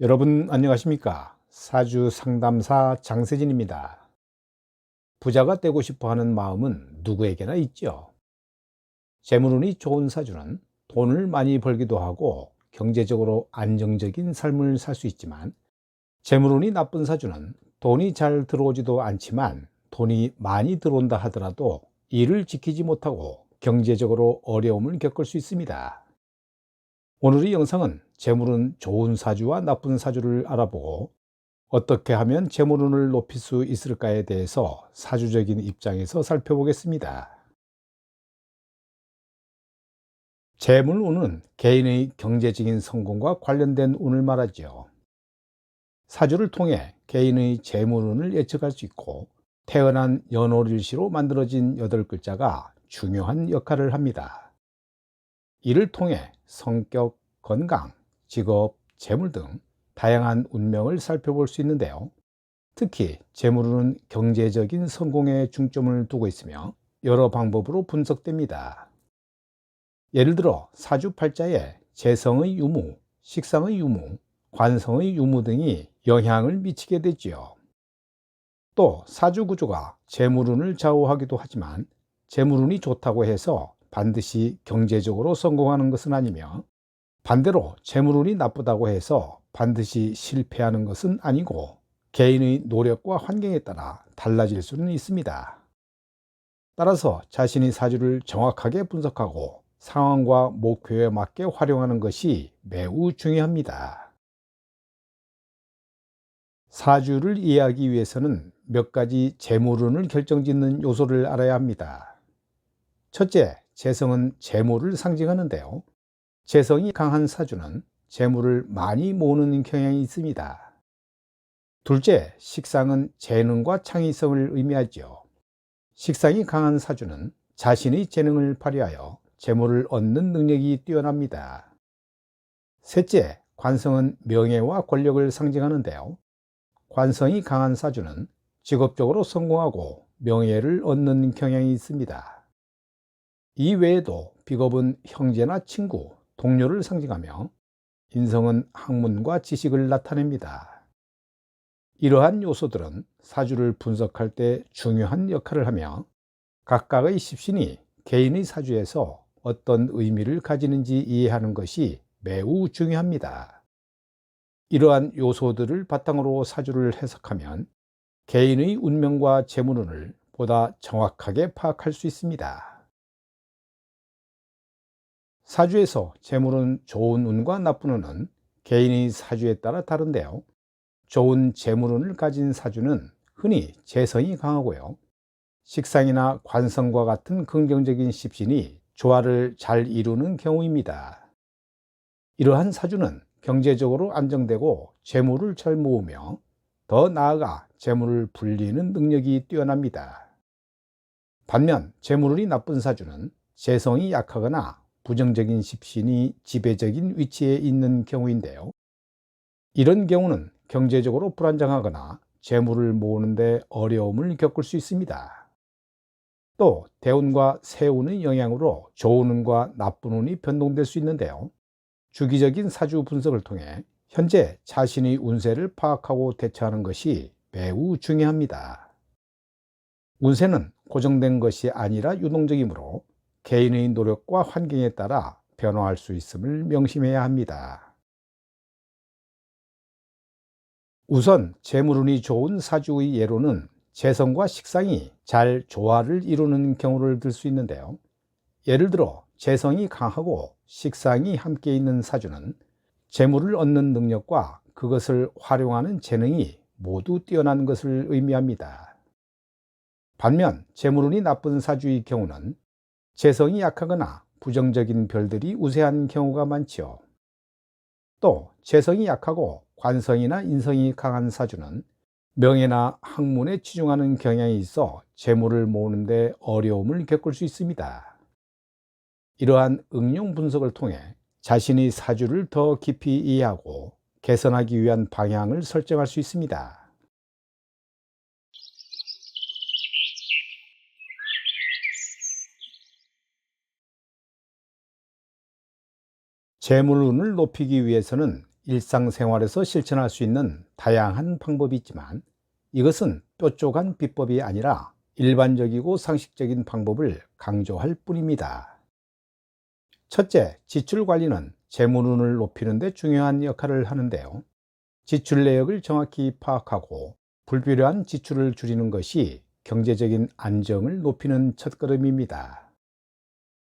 여러분 안녕하십니까? 사주 상담사 장세진입니다. 부자가 되고 싶어 하는 마음은 누구에게나 있죠. 재물운이 좋은 사주는 돈을 많이 벌기도 하고 경제적으로 안정적인 삶을 살 수 있지만, 재물운이 나쁜 사주는 돈이 잘 들어오지도 않지만 돈이 많이 들어온다 하더라도 일을 지키지 못하고 경제적으로 어려움을 겪을 수 있습니다. 오늘의 영상은 재물운 좋은 사주와 나쁜 사주를 알아보고 어떻게 하면 재물운을 높일 수 있을까에 대해서 사주적인 입장에서 살펴보겠습니다. 재물운은 개인의 경제적인 성공과 관련된 운을 말하지요. 사주를 통해 개인의 재물운을 예측할 수 있고, 태어난 연월일시로 만들어진 8글자가 중요한 역할을 합니다. 이를 통해 성격, 건강, 직업, 재물 등 다양한 운명을 살펴볼 수 있는데요. 특히 재물운은 경제적인 성공에 중점을 두고 있으며 여러 방법으로 분석됩니다. 예를 들어 사주팔자에 재성의 유무, 식상의 유무, 관성의 유무 등이 영향을 미치게 되지요. 또 사주구조가 재물운을 좌우하기도 하지만, 재물운이 좋다고 해서 반드시 경제적으로 성공하는 것은 아니며, 반대로 재물운이 나쁘다고 해서 반드시 실패하는 것은 아니고, 개인의 노력과 환경에 따라 달라질 수는 있습니다. 따라서 자신의 사주를 정확하게 분석하고 상황과 목표에 맞게 활용하는 것이 매우 중요합니다. 사주를 이해하기 위해서는 몇 가지 재물운을 결정짓는 요소를 알아야 합니다. 첫째, 재성은 재물을 상징하는데요. 재성이 강한 사주는 재물을 많이 모으는 경향이 있습니다. 둘째, 식상은 재능과 창의성을 의미하죠. 식상이 강한 사주는 자신의 재능을 발휘하여 재물을 얻는 능력이 뛰어납니다. 셋째, 관성은 명예와 권력을 상징하는데요. 관성이 강한 사주는 직업적으로 성공하고 명예를 얻는 경향이 있습니다. 이 외에도 비겁은 형제나 친구, 동료를 상징하며, 인성은 학문과 지식을 나타냅니다. 이러한 요소들은 사주를 분석할 때 중요한 역할을 하며, 각각의 십신이 개인의 사주에서 어떤 의미를 가지는지 이해하는 것이 매우 중요합니다. 이러한 요소들을 바탕으로 사주를 해석하면 개인의 운명과 재물운을 보다 정확하게 파악할 수 있습니다. 사주에서 재물운 좋은 운과 나쁜 운은 개인의 사주에 따라 다른데요. 좋은 재물운을 가진 사주는 흔히 재성이 강하고요. 식상이나 관성과 같은 긍정적인 십신이 조화를 잘 이루는 경우입니다. 이러한 사주는 경제적으로 안정되고 재물을 잘 모으며, 더 나아가 재물을 불리는 능력이 뛰어납니다. 반면 재물운이 나쁜 사주는 재성이 약하거나 부정적인 십신이 지배적인 위치에 있는 경우인데요. 이런 경우는 경제적으로 불안정하거나 재물을 모으는 데 어려움을 겪을 수 있습니다. 또 대운과 세운의 영향으로 좋은 운과 나쁜 운이 변동될 수 있는데요. 주기적인 사주 분석을 통해 현재 자신의 운세를 파악하고 대처하는 것이 매우 중요합니다. 운세는 고정된 것이 아니라 유동적이므로 개인의 노력과 환경에 따라 변화할 수 있음을 명심해야 합니다. 우선 재물운이 좋은 사주의 예로는 재성과 식상이 잘 조화를 이루는 경우를 들 수 있는데요. 예를 들어 재성이 강하고 식상이 함께 있는 사주는 재물을 얻는 능력과 그것을 활용하는 재능이 모두 뛰어난 것을 의미합니다. 반면 재물운이 나쁜 사주의 경우는 재성이 약하거나 부정적인 별들이 우세한 경우가 많지요. 또 재성이 약하고 관성이나 인성이 강한 사주는 명예나 학문에 치중하는 경향이 있어 재물을 모으는 데 어려움을 겪을 수 있습니다. 이러한 응용 분석을 통해 자신의 사주를 더 깊이 이해하고 개선하기 위한 방향을 설정할 수 있습니다. 재물운을 높이기 위해서는 일상생활에서 실천할 수 있는 다양한 방법이 있지만 이것은 뾰족한 비법이 아니라 일반적이고 상식적인 방법을 강조할 뿐입니다. 첫째, 지출 관리는 재물운을 높이는 데 중요한 역할을 하는데요. 지출 내역을 정확히 파악하고 불필요한 지출을 줄이는 것이 경제적인 안정을 높이는 첫걸음입니다.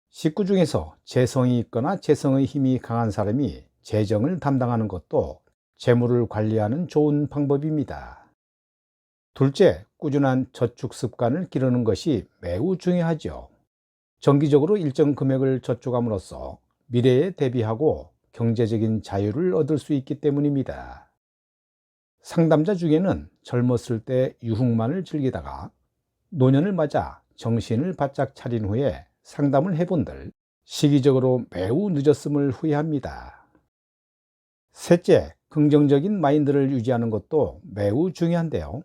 식구 중에서 재성이 있거나 재성의 힘이 강한 사람이 재정을 담당하는 것도 재물을 관리하는 좋은 방법입니다. 둘째, 꾸준한 저축 습관을 기르는 것이 매우 중요하죠. 정기적으로 일정 금액을 저축함으로써 미래에 대비하고 경제적인 자유를 얻을 수 있기 때문입니다. 상담자 중에는 젊었을 때 유흥만을 즐기다가 노년을 맞아 정신을 바짝 차린 후에 상담을 해본들 시기적으로 매우 늦었음을 후회합니다. 셋째, 긍정적인 마인드를 유지하는 것도 매우 중요한데요.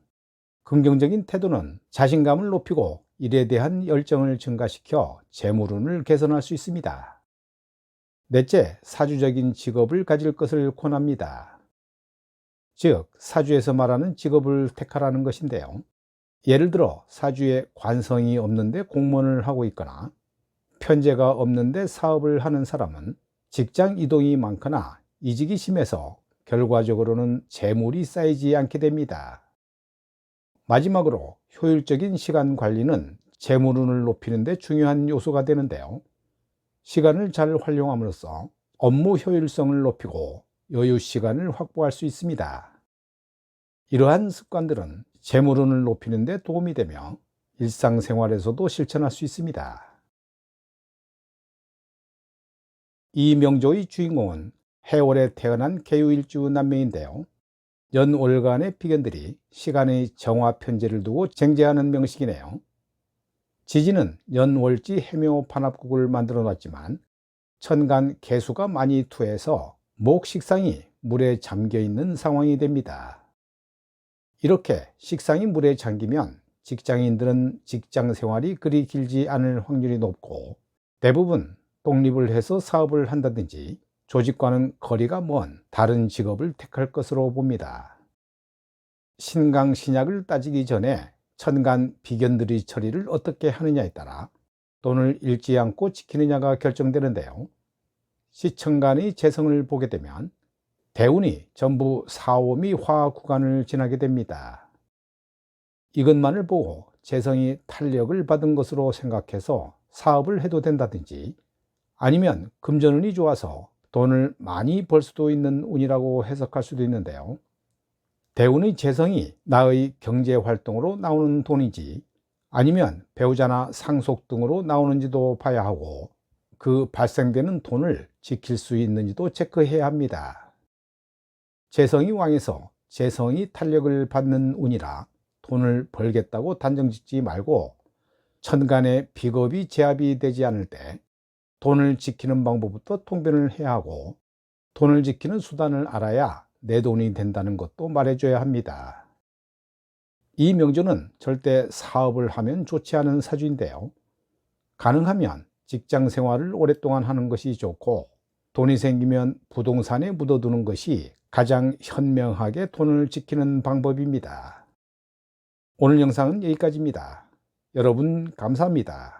긍정적인 태도는 자신감을 높이고 일에 대한 열정을 증가시켜 재물운을 개선할 수 있습니다. 넷째, 사주적인 직업을 가질 것을 권합니다. 즉, 사주에서 말하는 직업을 택하라는 것인데요. 예를 들어 사주에 관성이 없는데 공무원을 하고 있거나 편제가 없는데 사업을 하는 사람은 직장 이동이 많거나 이직이 심해서 결과적으로는 재물이 쌓이지 않게 됩니다. 마지막으로 효율적인 시간 관리는 재물운을 높이는 데 중요한 요소가 되는데요. 시간을 잘 활용함으로써 업무 효율성을 높이고 여유 시간을 확보할 수 있습니다. 이러한 습관들은 재물운을 높이는 데 도움이 되며 일상생활에서도 실천할 수 있습니다. 이 명조의 주인공은 해월에 태어난 개유일주 남매인데요. 연월간의 비견들이 시간의 정화 편제를 두고 쟁제하는 명식이네요. 지지는 연월지 해묘 반합국을 만들어 놨지만 천간 개수가 많이 투해서 목 식상이 물에 잠겨 있는 상황이 됩니다. 이렇게 식상이 물에 잠기면 직장인들은 직장 생활이 그리 길지 않을 확률이 높고 대부분 독립을 해서 사업을 한다든지 조직과는 거리가 먼 다른 직업을 택할 것으로 봅니다. 신강신약을 따지기 전에 천간 비견들의 처리를 어떻게 하느냐에 따라 돈을 잃지 않고 지키느냐가 결정되는데요. 시천간의 재성을 보게 되면 대운이 전부 사오미 화 구간을 지나게 됩니다. 이것만을 보고 재성이 탄력을 받은 것으로 생각해서 사업을 해도 된다든지 아니면 금전운이 좋아서 돈을 많이 벌 수도 있는 운이라고 해석할 수도 있는데요. 대운의 재성이 나의 경제활동으로 나오는 돈인지 아니면 배우자나 상속 등으로 나오는지도 봐야 하고 그 발생되는 돈을 지킬 수 있는지도 체크해야 합니다. 재성이 왕에서 재성이 탄력을 받는 운이라 돈을 벌겠다고 단정짓지 말고 천간에 비겁이 제압이 되지 않을 때 돈을 지키는 방법부터 통변을 해야 하고 돈을 지키는 수단을 알아야 내 돈이 된다는 것도 말해줘야 합니다. 이 명조는 절대 사업을 하면 좋지 않은 사주인데요. 가능하면 직장 생활을 오랫동안 하는 것이 좋고 돈이 생기면 부동산에 묻어두는 것이 가장 현명하게 돈을 지키는 방법입니다. 오늘 영상은 여기까지입니다. 여러분 감사합니다.